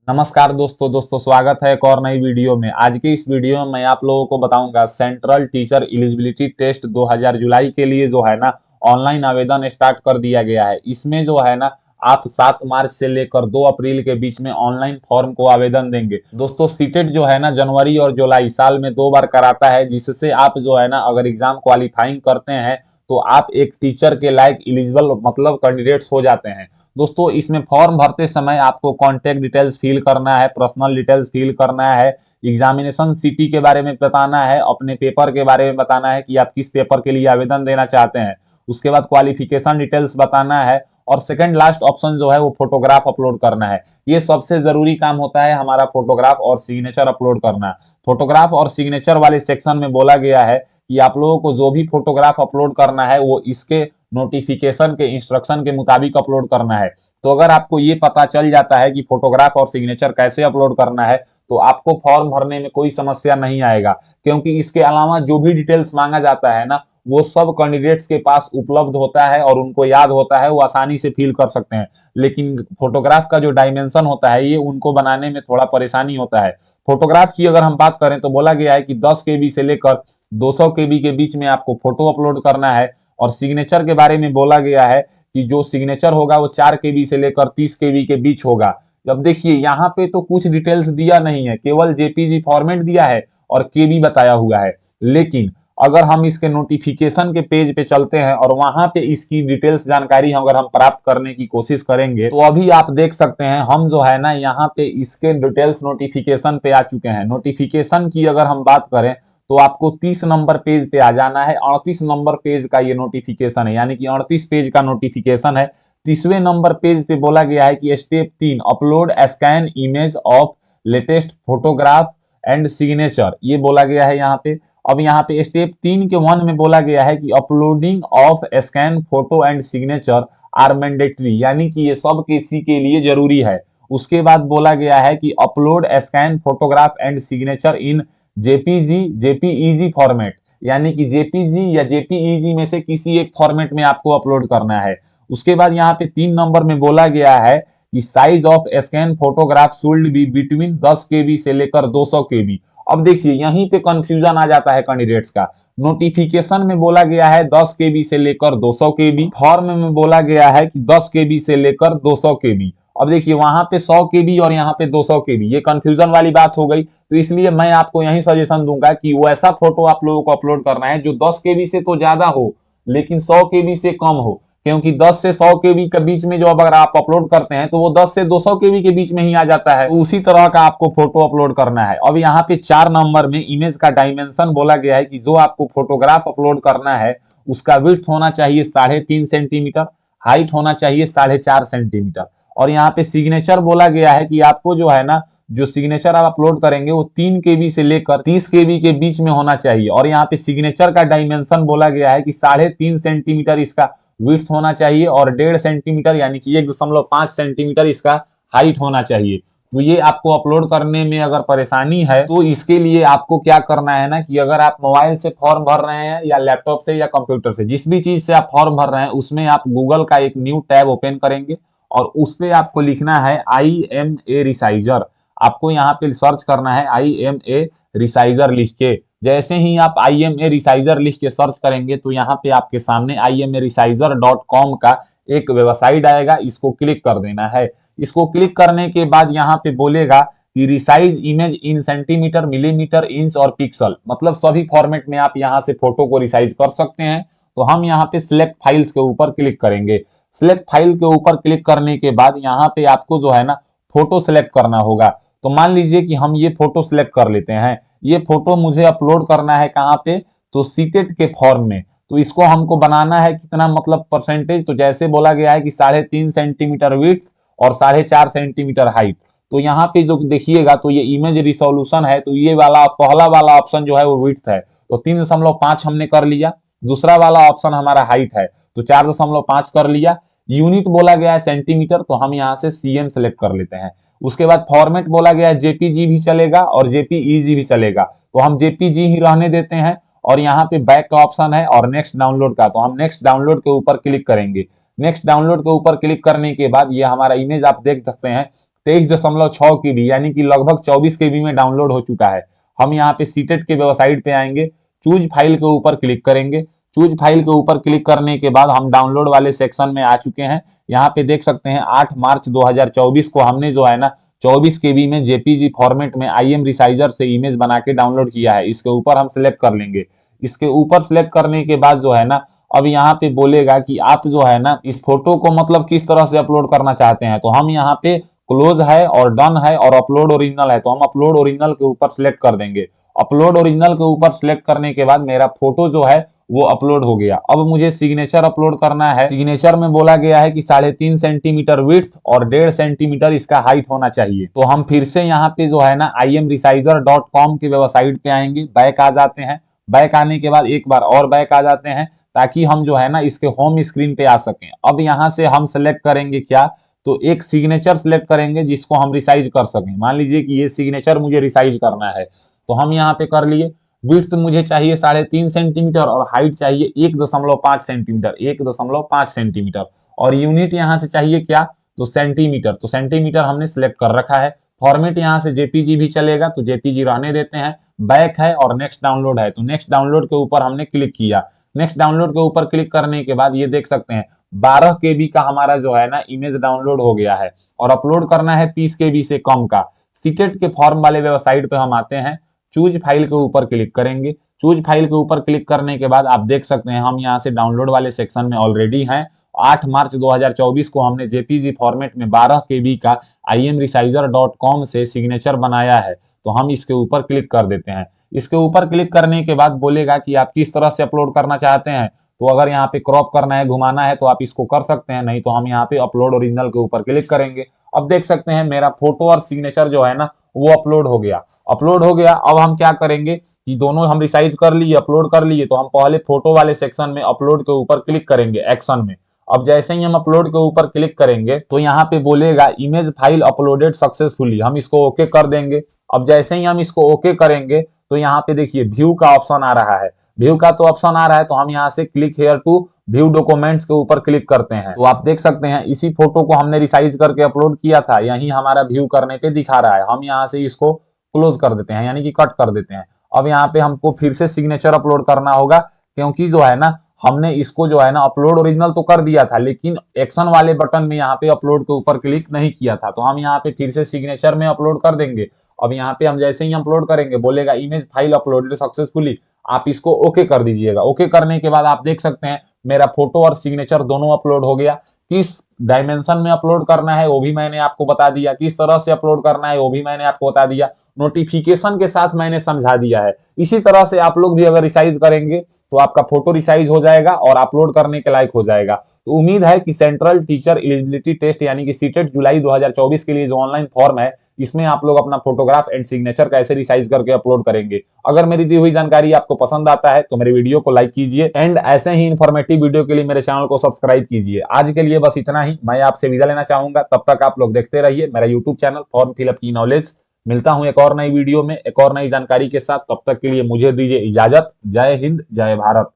नमस्कार दोस्तों स्वागत है एक और नई वीडियो में। आज की इस वीडियो में मैं आप लोगों को बताऊंगा सेंट्रल टीचर एलिजिबिलिटी टेस्ट 2000 जुलाई के लिए जो है ना ऑनलाइन आवेदन स्टार्ट कर दिया गया है। इसमें जो है ना आप 7 मार्च से लेकर 2 अप्रैल के बीच में ऑनलाइन फॉर्म को आवेदन देंगे। दोस्तों सीटेट जो है ना जनवरी और जुलाई साल में 2 बार कराता है, जिससे आप जो है ना अगर एग्जाम क्वालिफाइंग करते हैं तो आप एक टीचर के लायक एलिजिबल मतलब कैंडिडेट्स हो जाते हैं। दोस्तों इसमें फॉर्म भरते समय आपको कॉन्टेक्ट डिटेल्स फिल करना है, पर्सनल डिटेल्स फिल करना है, एग्जामिनेशन सिटी के बारे में बताना है, अपने पेपर के बारे में बताना है कि आप किस पेपर के लिए आवेदन देना चाहते हैं। उसके बाद क्वालिफिकेशन डिटेल्स बताना है और सेकंड लास्ट ऑप्शन जो है वो फोटोग्राफ अपलोड करना है। ये सबसे जरूरी काम होता है हमारा, फोटोग्राफ और सिग्नेचर अपलोड करना। फोटोग्राफ और सिग्नेचर वाले सेक्शन में बोला गया है कि आप लोगों को जो भी फोटोग्राफ अपलोड करना है वो इसके नोटिफिकेशन के इंस्ट्रक्शन के मुताबिक अपलोड करना है। तो अगर आपको ये पता चल जाता है कि फोटोग्राफ और सिग्नेचर कैसे अपलोड करना है तो आपको फॉर्म भरने में कोई समस्या नहीं आएगा, क्योंकि इसके अलावा जो भी डिटेल्स मांगा जाता है ना वो सब कैंडिडेट्स के पास उपलब्ध होता है और उनको याद होता है, वो आसानी से फिल कर सकते हैं। लेकिन फोटोग्राफ का जो डायमेंशन होता है ये उनको बनाने में थोड़ा परेशानी होता है। फोटोग्राफ की अगर हम बात करें तो बोला गया है कि 10 केबी से लेकर 200 केबी के बीच में आपको फोटो अपलोड करना है। और सिग्नेचर के बारे में बोला गया है कि जो सिग्नेचर होगा वो 4 केबी से लेकर 30 केबी के बीच होगा। अब देखिए यहाँ पे तो कुछ डिटेल्स दिया नहीं है, केवल जेपीजी फॉर्मेट दिया है और केबी बताया हुआ है। लेकिन अगर हम इसके नोटिफिकेशन के पेज पे चलते हैं और वहां पे इसकी डिटेल्स जानकारी अगर हम प्राप्त करने की कोशिश करेंगे तो अभी आप देख सकते हैं हम जो है ना यहाँ पे इसके डिटेल्स नोटिफिकेशन पे आ चुके हैं। नोटिफिकेशन की अगर हम बात करें तो आपको 30 नंबर पेज पे आ जाना है। 38 नंबर पेज का ये नोटिफिकेशन है, यानी कि 38 पेज का नोटिफिकेशन है। 30वें नंबर पेज पे बोला गया है कि step 3 upload scan image of latest photograph and signature, ये बोला गया है यहाँ पे। अब यहाँ पे स्टेप 3 के 1 में बोला गया है कि uploading of scan photo and signature are mandatory, यानी कि ये सब किसी के लिए जरूरी है। उसके बाद बोला गया है कि upload scan photograph and signature in JPG JPEG format, यानी कि जेपीजी या जेपीईजी में से किसी एक फॉर्मेट में आपको अपलोड करना है। उसके बाद यहाँ पे 3 नंबर में बोला गया है कि size of scan photograph should be between 10 केबी से लेकर 200 केबी। अब देखिए यहीं पे कंफ्यूजन आ जाता है कैंडिडेट्स का। नोटिफिकेशन में बोला गया है 10 केबी से लेकर 200 केबी, फॉर्म में बोला गया है कि 10 केबी से लेकर 200 केबी। अब देखिए वहां पे 100 केबी और यहाँ पे 200 केबी, ये कंफ्यूजन वाली बात हो गई। तो इसलिए मैं आपको यही सजेशन दूंगा कि वैसा फोटो आप लोगों को अपलोड करना है जो 10 केबी से तो ज्यादा हो लेकिन 100 केबी से कम हो, क्योंकि 10 से 100 केबी के बीच में जो अगर आप अपलोड करते हैं तो वो 10 से 200 केबी के बीच में ही आ जाता है। तो उसी तरह का आपको फोटो अपलोड करना है। अब यहाँ पे 4 नंबर में इमेज का डायमेंशन बोला गया है कि जो आपको फोटोग्राफ अपलोड करना है उसका विड्थ होना चाहिए 3.5 सेंटीमीटर, हाइट होना चाहिए 4.5 सेंटीमीटर। और यहाँ पे सिग्नेचर बोला गया है कि आपको जो है ना जो सिग्नेचर आप अपलोड करेंगे वो 3 केबी से लेकर 30 केबी के बीच में होना चाहिए। और यहाँ पे सिग्नेचर का डायमेंशन बोला गया है कि 3.5 सेंटीमीटर इसका विड्थ होना चाहिए और 1.5 सेंटीमीटर यानी कि 1.5 सेंटीमीटर इसका हाइट होना चाहिए। तो ये आपको अपलोड करने में अगर परेशानी है तो इसके लिए आपको क्या करना है ना कि अगर आप मोबाइल से फॉर्म भर रहे हैं या लैपटॉप से या कंप्यूटर से, जिस भी चीज से आप फॉर्म भर रहे हैं उसमें आप गूगल का एक न्यू टैब ओपन करेंगे और उस पर आपको लिखना है IMA रिसाइजर। आपको यहाँ पे सर्च करना है IMA रिसाइजर लिख के। जैसे ही आप IMA रिसाइजर लिख के सर्च करेंगे तो यहाँ पे आपके सामने imaresizor.com का एक वेबसाइट आएगा, इसको क्लिक कर देना है। इसको क्लिक करने के बाद यहाँ पे बोलेगा कि resize image in centimetre, millimetre, inch और पिक्सल, मतलब सभी फॉर्मेट में आप यहाँ से फोटो को रिसाइज कर सकते हैं। तो हम यहाँ पे सिलेक्ट फाइल्स के ऊपर क्लिक करेंगे। सिलेक्ट फाइल के ऊपर क्लिक करने के बाद यहाँ पे आपको जो है ना फोटो सिलेक्ट करना होगा। तो मान लीजिए कि हम ये फोटो सिलेक्ट कर लेते हैं। ये फोटो मुझे अपलोड करना है कहाँ पे, तो सीटेट के फॉर्म में। तो इसको हमको बनाना है कितना मतलब परसेंटेज, तो जैसे बोला गया है कि 3.5 सेंटीमीटर विड्थ और 4.5 सेंटीमीटर हाइट। तो यहाँ पे जो देखिएगा तो ये इमेज रिसोल्यूशन है, तो ये वाला पहला वाला ऑप्शन जो है वो विड्थ है, तो 3.5 हमने कर लिया। दूसरा वाला ऑप्शन हमारा हाइट है तो 4.5 कर लिया। यूनिट बोला गया है सेंटीमीटर, तो हम यहाँ से सीएम सेलेक्ट कर लेते हैं। उसके बाद फॉर्मेट बोला गया है जेपीजी भी चलेगा और जेपीईजी भी चलेगा, तो हम जेपीजी ही रहने देते हैं। और यहाँ पे बैक का ऑप्शन है और नेक्स्ट डाउनलोड का, तो हम नेक्स्ट डाउनलोड के ऊपर क्लिक करेंगे। नेक्स्ट डाउनलोड के ऊपर क्लिक करने के बाद ये हमारा इमेज आप देख सकते हैं 23.6 KB यानी कि लगभग 24 KB में डाउनलोड हो चुका है। हम यहाँ पे सीटेट के वेबसाइट पे आएंगे, चूज फाइल के ऊपर क्लिक करेंगे। चूज फाइल के ऊपर क्लिक करने के बाद हम डाउनलोड वाले सेक्शन में आ चुके हैं। यहाँ पे देख सकते हैं 8 मार्च 2024 को हमने जो है ना 24 KB में जेपीजी फॉर्मेट में IM रिसाइजर से इमेज बना के डाउनलोड किया है। इसके ऊपर हम सिलेक्ट कर लेंगे। इसके ऊपर सिलेक्ट करने के बाद जो है ना अब यहाँ पे बोलेगा कि आप जो है ना इस फोटो को मतलब किस तरह से अपलोड करना चाहते हैं। तो हम यहाँ पे क्लोज है और डन है और अपलोड ओरिजिनल है, तो हम अपलोड ओरिजिनल के ऊपर सिलेक्ट कर देंगे। अपलोड ओरिजिनल के ऊपर सिलेक्ट करने के बाद मेरा फोटो जो है वो अपलोड हो गया। अब मुझे सिग्नेचर अपलोड करना है। सिग्नेचर में बोला गया है कि 3.5 सेंटीमीटर विड्थ और 1.5 सेंटीमीटर इसका हाइट होना चाहिए। तो हम फिर से यहाँ पे जो है ना imresizer.com की वेबसाइट पे आएंगे, बैक आ जाते हैं। बैक आने के बाद एक बार और बैक आ जाते हैं ताकि हम जो है ना इसके होम स्क्रीन पे आ सकें। अब यहाँ से हम सेलेक्ट करेंगे क्या, तो एक सिग्नेचर सेलेक्ट करेंगे जिसको हम रिसाइज कर सकें। मान लीजिए कि ये सिग्नेचर मुझे रिसाइज करना है, तो हम यहाँ पे कर लिए। विड्थ मुझे चाहिए 3.5 सेंटीमीटर और हाइट चाहिए 1.5 सेंटीमीटर, 1.5 सेंटीमीटर। और यूनिट यहाँ से चाहिए क्या, तो सेंटीमीटर। तो सेंटीमीटर हमने सिलेक्ट कर रखा है। फॉर्मेट यहाँ से जेपीजी भी चलेगा, तो जेपीजी रहने देते हैं। बैक है और नेक्स्ट डाउनलोड है, तो नेक्स्ट डाउनलोड के ऊपर हमने क्लिक किया। नेक्स्ट डाउनलोड के ऊपर क्लिक करने के बाद ये देख सकते हैं 12 KB का हमारा जो है ना इमेज डाउनलोड हो गया है और अपलोड करना है 30 KB से कम का। सीटेट के फॉर्म वाले वेबसाइट पे हम आते हैं, चूज फाइल के ऊपर क्लिक करेंगे। चूज फाइल के ऊपर क्लिक करने के बाद आप देख सकते हैं हम यहाँ से डाउनलोड वाले सेक्शन में ऑलरेडी हैं। 8 मार्च 2024 को हमने जेपीजी फॉर्मेट में 12 KB का imresizer.com से सिग्नेचर बनाया है, तो हम इसके ऊपर क्लिक कर देते हैं। इसके ऊपर क्लिक करने के बाद बोलेगा कि आप किस तरह से अपलोड करना चाहते हैं। तो अगर यहाँ पे क्रॉप करना है, घुमाना है, तो आप इसको कर सकते हैं, नहीं तो हम यहाँ पे अपलोड ओरिजिनल के ऊपर क्लिक करेंगे। अब देख सकते हैं मेरा फोटो और सिग्नेचर जो है ना वो अपलोड हो गया। अपलोड हो गया। अब हम क्या करेंगे कि दोनों हम रिसाइज कर लिए, अपलोड कर लिए, तो हम पहले फोटो वाले सेक्शन में अपलोड के ऊपर क्लिक करेंगे एक्शन में। अब जैसे ही हम अपलोड के ऊपर क्लिक करेंगे तो यहाँ पे बोलेगा इमेज फाइल अपलोडेड सक्सेसफुली, हम इसको ओके कर देंगे। अब जैसे ही हम इसको ओके करेंगे तो यहाँ पे देखिए व्यू का ऑप्शन आ रहा है। व्यू का तो ऑप्शन आ रहा है, तो हम यहाँ से click here to view documents के ऊपर क्लिक करते हैं। तो आप देख सकते हैं इसी फोटो को हमने रिसाइज करके अपलोड किया था, यही हमारा व्यू करने पे दिखा रहा है। हम यहाँ से इसको क्लोज कर देते हैं, यानी कि कट कर देते हैं। अब यहाँ पे हमको फिर से सिग्नेचर अपलोड करना होगा, क्योंकि जो है ना हमने इसको जो है ना अपलोड ओरिजिनल तो कर दिया था, लेकिन एक्शन वाले बटन में यहाँ पे अपलोड के ऊपर क्लिक नहीं किया था। तो हम यहाँ पे फिर से सिग्नेचर में अपलोड कर देंगे। अब यहाँ पे हम जैसे ही अपलोड करेंगे बोलेगा इमेज फाइल अपलोडेड सक्सेसफुली, आप इसको ओके कर दीजिएगा। ओके करने के बाद आप देख सकते हैं मेरा फोटो और सिग्नेचर दोनों अपलोड हो गया। किस डायमेंशन में अपलोड करना है वो भी मैंने आपको बता दिया, किस तरह से अपलोड करना है वो भी मैंने आपको बता दिया, नोटिफिकेशन के साथ मैंने समझा दिया है। इसी तरह से आप लोग भी अगर रिसाइज करेंगे तो आपका फोटो रिसाइज हो जाएगा और अपलोड करने के लायक हो जाएगा। तो उम्मीद है कि सेंट्रल टीचर एलिजिबिलिटी टेस्ट यानी कि सीटेट जुलाई 2024 के लिए जो ऑनलाइन फॉर्म है इसमें आप लोग अपना फोटोग्राफ एंड सिग्नेचर कैसे रिसाइज करके अपलोड करेंगे। अगर मेरी दी हुई जानकारी आपको पसंद आता है तो मेरे वीडियो को लाइक कीजिए एंड ऐसे ही इन्फॉर्मेटिव वीडियो के लिए मेरे चैनल को सब्सक्राइब कीजिए। आज के लिए बस इतना ही, मैं आपसे विदा लेना चाहूंगा। तब तक आप लोग देखते रहिए मेरा यूट्यूब चैनल फॉर्म फिलअप की नॉलेज। मिलता हूं एक और नई वीडियो में एक और नई जानकारी के साथ, तब तक के लिए मुझे दीजिए इजाजत। जय हिंद, जय भारत।